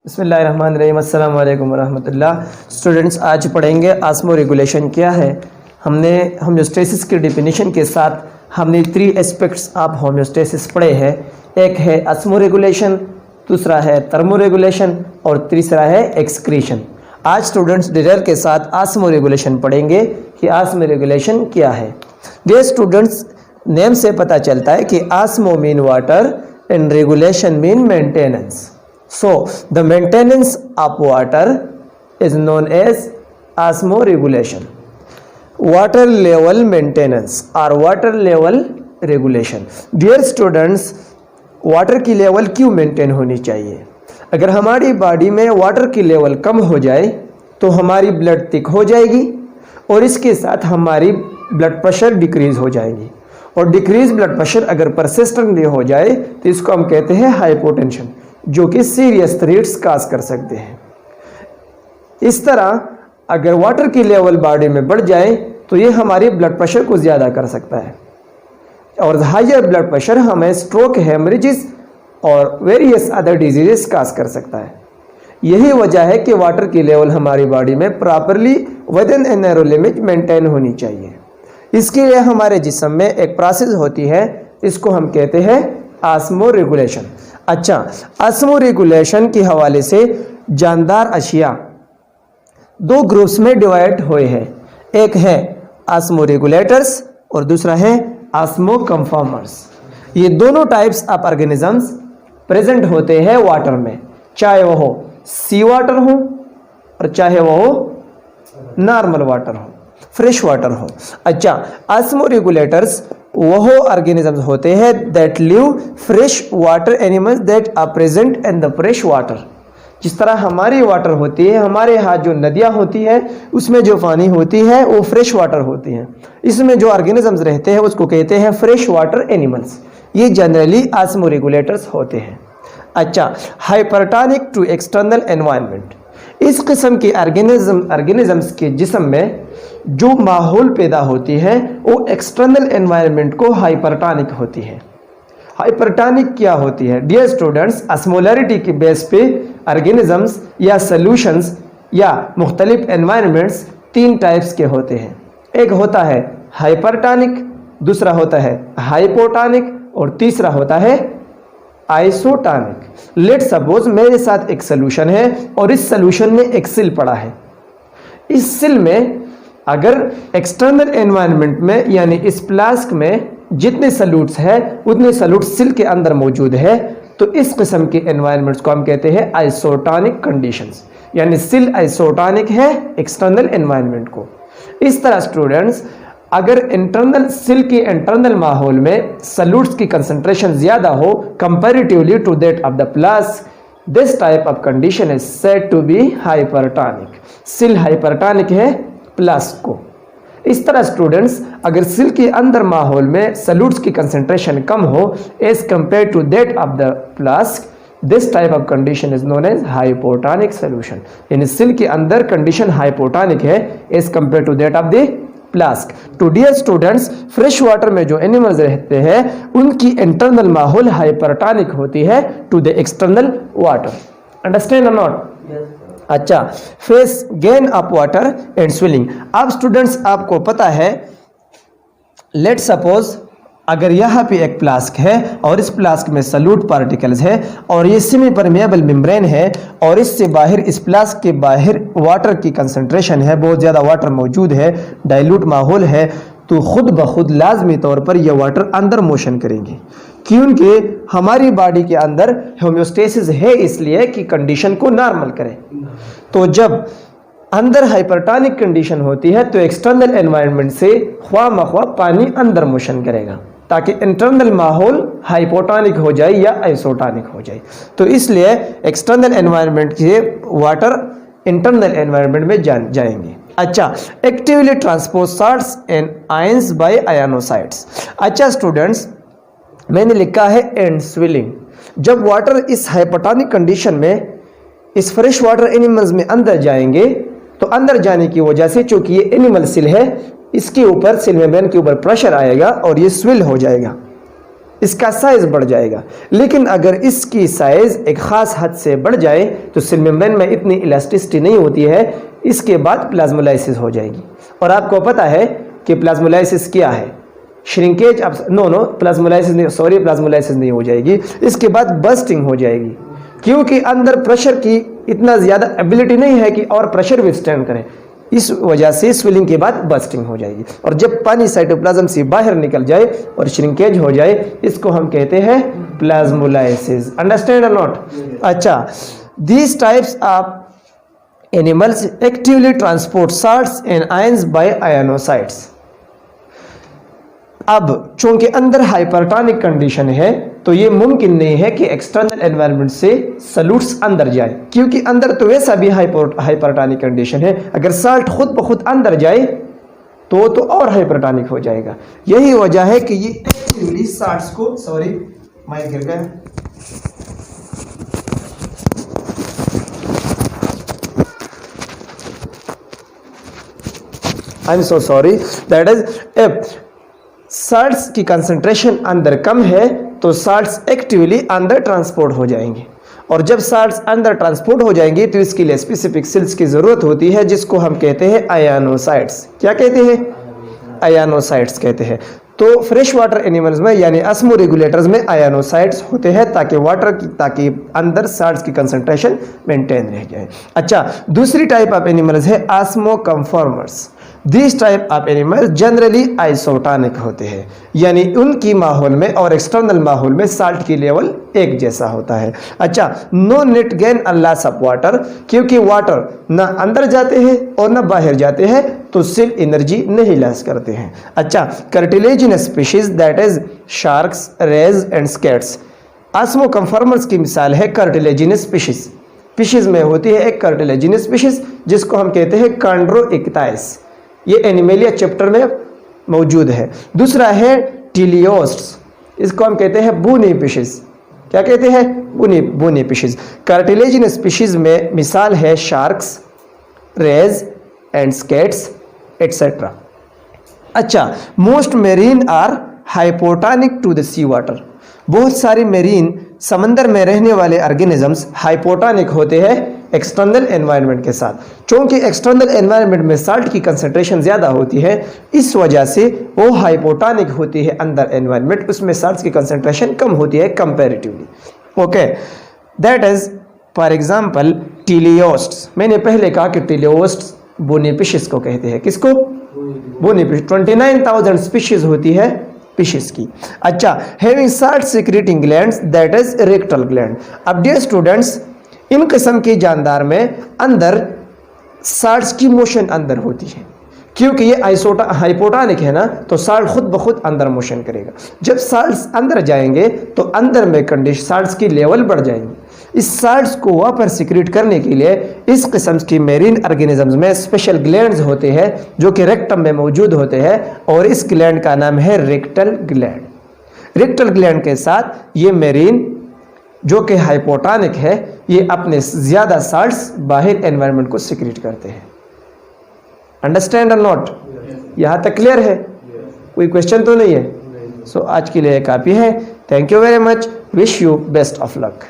बिस्मिल्लाहिर्रहमानिर्रहीम अस्सलाम वालेकुम वरहमतुल्लाह। स्टूडेंट्स, आज पढ़ेंगे आस्मो रेगुलेशन क्या है। हमने होम्योस्टेसिस की डिफिनीशन के साथ हमने 3 एस्पेक्ट्स ऑफ होम्योस्टेसिस पढ़े हैं। एक है आस्मो रेगुलेशन, दूसरा है थर्मो रेगुलेशन और तीसरा है एक्सक्रीशन। आज स्टूडेंट्स डिटेल के साथ आस्मो रेगुलेशन पढ़ेंगे कि आस्मो रेगुलेशन क्या है। डियर स्टूडेंट्स, नेम से पता चलता है कि osmo mean water and regulation mean maintenance. So, the maintenance of water is known as osmoregulation. Water level maintenance or water level regulation. Dear students, water की level क्यों maintain होनी चाहिए? अगर हमारी बॉडी में वाटर की लेवल कम हो जाए तो हमारी ब्लड थिक हो जाएगी और इसके साथ हमारी ब्लड प्रेशर डिक्रीज हो जाएगी, और डिक्रीज ब्लड प्रेशर अगर परसिस्टेंटली हो जाए तो इसको हम कहते हैं हाइपोटेंशन, जो कि सीरियस थ्रेट्स काज कर सकते हैं। इस तरह अगर वाटर की लेवल बॉडी में बढ़ जाए तो ये हमारी ब्लड प्रेशर को ज़्यादा कर सकता है, और हाइयर ब्लड प्रेशर हमें स्ट्रोक, हेमरेजेस और वेरियस अदर डिजीजेस काज कर सकता है। यही वजह है कि वाटर की लेवल हमारी बॉडी में properly with in a narrow limit maintain होनी चाहिए। इसके लिए हमारे जिस्म में एक प्रोसेस होती है, इसको हम कहते हैं आस्मो रेगुलेशन। अच्छा, आस्मो रेगुलेशन के हवाले से जानदार अशिया 2 ग्रुप्स में डिवाइड हुए हैं। एक है आस्मो रेगुलेटर्स और दूसरा है आस्मो कंफर्मर्स। ये दोनों टाइप्स ऑफ ऑर्गेनिजम्स प्रेजेंट होते हैं वाटर में, चाहे वो सी वाटर हो और चाहे वो नॉर्मल वाटर हो, फ्रेश वाटर हो। अच्छा, आस्मो रेगुलेटर्स वह ऑर्गेनिजम्स होते हैं that live fresh water animals that are present in the fresh water. जिस तरह हमारी वाटर होती है, हमारे यहाँ जो नदियाँ होती है उसमें जो पानी होती है वो फ्रेश वाटर होती है। इसमें जो ऑर्गेनिजम्स रहते हैं उसको कहते हैं फ्रेश वाटर एनिमल्स। ये जनरली आस्मो रेगुलेटर्स होते हैं। अच्छा, हाइपरटोनिक टू एक्सटर्नल एनवायरनमेंट। इस किस्म के ऑर्गेनिजम्स के जिस्म में जो माहौल पैदा होती है वो एक्सटर्नल एनवायरनमेंट को हाइपरटोनिक होती है। हाइपरटोनिक क्या होती है? डियर स्टूडेंट्स, ऑस्मोलैरिटी के बेस पे ऑर्गेनिजम्स या सॉल्यूशंस या मुख्तलिफ एनवायरनमेंट्स 3 टाइप्स के होते हैं। एक होता है हाइपरटोनिक, दूसरा होता है हाइपोटोनिक और तीसरा होता है आइसोटोनिक। लेट सपोज मेरे साथ एक सोल्यूशन है और इस सोल्यूशन में एक सिल पड़ा है। इस सिल में अगर एक्सटर्नल एनवायरनमेंट में यानी इस फ्लास्क में जितने सॉल्यूट्स है उतने सॉल्यूट्स सिल के अंदर मौजूद है, तो इस किस्म के एनवायरनमेंट्स को हम कहते हैं आइसोटोनिक कंडीशंस, यानी सिल आइसोटोनिक है एक्सटर्नल एनवायरनमेंट को। इस तरह स्टूडेंट्स, अगर इंटरनल सिल के इंटरनल माहौल में सॉल्यूट्स की कंसंट्रेशन ज्यादा हो comparatively to that of the flask, this type of condition is said to be hypertonic. Cell hypertonic है फ्लास्क को। इस तरह स्टूडेंट्स, अगर सिल के अंदर माहौल में सॉल्यूट्स की कंसंट्रेशन कम हो as compare to that of the flask, this type of condition is known as hypotonic solution. यानी सिल के अंदर कंडीशन हाइपोटोनिक है as compare to that of the flask. To dear students, fresh water में जो animals रहते हैं उनकी internal माहौल हाइपरटोनिक होती है to the external water. Understand or not? अच्छा, face gain of water and swelling. अब स्टूडेंट्स, आपको पता है, लेट सपोज अगर यहाँ पे एक फ्लास्क है और इस फ्लास्क में सॉल्यूट पार्टिकल्स है और ये सेमी परमेएबल मेम्ब्रेन है और इससे बाहर इस फ्लास्क के बाहर वाटर की कंसंट्रेशन है, बहुत ज़्यादा वाटर मौजूद है, डाइल्यूट माहौल है, तो खुद ब खुद लाजमी तौर पर यह वाटर अंदर मोशन करेंगे, क्योंकि हमारी बॉडी के अंदर होम्योस्टेसिस है इसलिए कि कंडीशन को नॉर्मल करे। तो जब अंदर हाइपरटोनिक कंडीशन होती है तो एक्सटर्नल एनवायरनमेंट से ख्वाह मख्वाह पानी अंदर मोशन करेगा ताकि इंटरनल माहौल हाइपोटोनिक हो जाए या आइसोटोनिक हो जाए। तो इसलिए एक्सटर्नल एनवायरनमेंट के वाटर इंटरनल एनवायरनमेंट में जाएंगे। अच्छा, actively transport salts and ions by ionocytes. अच्छा स्टूडेंट्स, मैंने लिखा है एंड स्विलिंग। जब वाटर इस हाइपोटोनिक कंडीशन में इस फ्रेश वाटर एनिमल्स में अंदर जाएंगे तो अंदर जाने की वजह से, चूंकि ये एनिमल सिल है, इसके ऊपर सिल मेम्ब्रेन के ऊपर प्रेशर आएगा और ये स्विल हो जाएगा। इसका साइज बढ़ जाएगा। लेकिन अगर इसकी साइज एक खास हद से बढ़ जाए तो सेल मेम्ब्रेन में इतनी इलास्टिसिटी नहीं होती है, इसके बाद प्लाज्मोलाइसिस हो जाएगी। और आपको पता है कि प्लाज्मोलाइसिस क्या है, श्रिंकेज। अब प्लाज्मोलाइसिस नहीं हो जाएगी, इसके बाद बर्स्टिंग हो जाएगी, क्योंकि अंदर प्रेशर की इतना ज़्यादा एबिलिटी नहीं है कि और प्रेशर विथस्टैंड करें। इस वजह से स्वेलिंग के बाद बर्स्टिंग हो जाएगी। और जब पानी साइटोप्लाज्म से बाहर निकल जाए और श्रिंकेज हो जाए, इसको हम कहते हैं प्लाज्मोलाइसिस। Understand or not? अच्छा, these types of animals actively transport salts and ions by ionocytes. अब चूंकि अंदर हाइपरटोनिक कंडीशन है तो ये मुमकिन नहीं है कि एक्सटर्नल एनवायरनमेंट से सॉल्यूट्स अंदर जाए, क्योंकि अंदर तो वैसा भी हाइपरटोनिक कंडीशन है। अगर साल्ट खुद ब खुद अंदर जाए तो और हाइपरटोनिक हो जाएगा। यही वजह है कि ये एक्टिवली साल्ट्स को, माइक गिर गया, I am so sorry, that is salts की कंसंट्रेशन अंदर कम है तो साल्ट्स एक्टिवली अंदर ट्रांसपोर्ट हो जाएंगे। और जब साल्ट्स अंदर ट्रांसपोर्ट हो जाएंगे तो इसके लिए स्पेसिफिक सेल्स की ज़रूरत होती है, जिसको हम कहते हैं आयनोसाइट्स। क्या कहते हैं? आयनोसाइट्स कहते हैं। तो फ्रेश वाटर एनिमल्स में यानी ऑस्मो रेगुलेटर्स में आयनोसाइट्स होते हैं ताकि अंदर साल्ट्स की कंसंट्रेशन मेंटेन रह जाए। अच्छा, दूसरी टाइप ऑफ एनिमल्स है osmo conformers. This type of animal generally isotonic होते हैं, यानी उनकी माहौल में और एक्सटर्नल माहौल में साल्ट की लेवल एक जैसा होता है। अच्छा, नो नेट गेन और लॉस ऑफ वाटर, क्योंकि वाटर ना अंदर जाते हैं और ना बाहर जाते हैं तो सेल एनर्जी नहीं लॉस करते हैं। अच्छा, cartilaginous species that is sharks, rays and skates. Osmoconformers की मिसाल है कार्टिलेजिनस स्पीशीज में होती है एक कार्टिलेजिनस स्पीशीज जिसको हम कहते हैं कॉन्ड्रोइक्टाइस। ये एनिमेलिया चैप्टर में मौजूद है। दूसरा है टीलियोस्ट्स, इसको हम कहते हैं बूनी फिशेस। क्या कहते हैं? बूनी फिशेस। कार्टिलेजिनस स्पीशीज में मिसाल है sharks, rays and skates etcetera. अच्छा, most marine are hypotonic to the sea water. बहुत सारी मेरीन समंदर में रहने वाले ऑर्गेनिजम्स हाइपोटोनिक होते हैं एक्सटर्नल एनवायरनमेंट के साथ। चूंकि एक्सटर्नल एनवायरनमेंट में साल्ट की कंसंट्रेशन ज़्यादा होती है, इस वजह से वो हाइपोटोनिक होती है। अंदर एनवायरनमेंट उसमें साल्ट की कंसंट्रेशन कम होती है comparatively. Okay, that is for example teleosts. मैंने पहले कहा कि टीलियोस्ट्स बोनीफिशेस को कहते हैं। किसको? बोनीफिश। 29,000 स्पीशीज होती है फिशेस की। अच्छा, having salt secreting glands that is rectal gland. अब डियर स्टूडेंट्स, इन किस्म के जानदार में अंदर साल्ट्स की मोशन अंदर होती है, क्योंकि ये हाइपोटोनिक है ना, तो साल्ट खुद ब खुद अंदर मोशन करेगा। जब साल्ट्स अंदर जाएंगे तो अंदर में साल्ट्स की लेवल बढ़ जाएंगी। इस साल्ट्स को वापस सिक्रेट करने के लिए इस किस्म की मेरीन ऑर्गेनिजम्स में स्पेशल ग्लैंड्स होते हैं जो कि रेक्टम में मौजूद होते हैं, और इस ग्लैंड का नाम है रेक्टल ग्लैंड। रेक्टल ग्लैंड के साथ ये मेरीन जो कि हाइपोटोनिक है, ये अपने ज़्यादा साल्ट्स बाहर एनवायरनमेंट को सिक्रेट करते हैं। Understand or not? यहाँ तक क्लियर है? कोई क्वेश्चन तो नहीं है? सो आज के लिए काफ़ी है। Thank you very much. Wish you best of luck.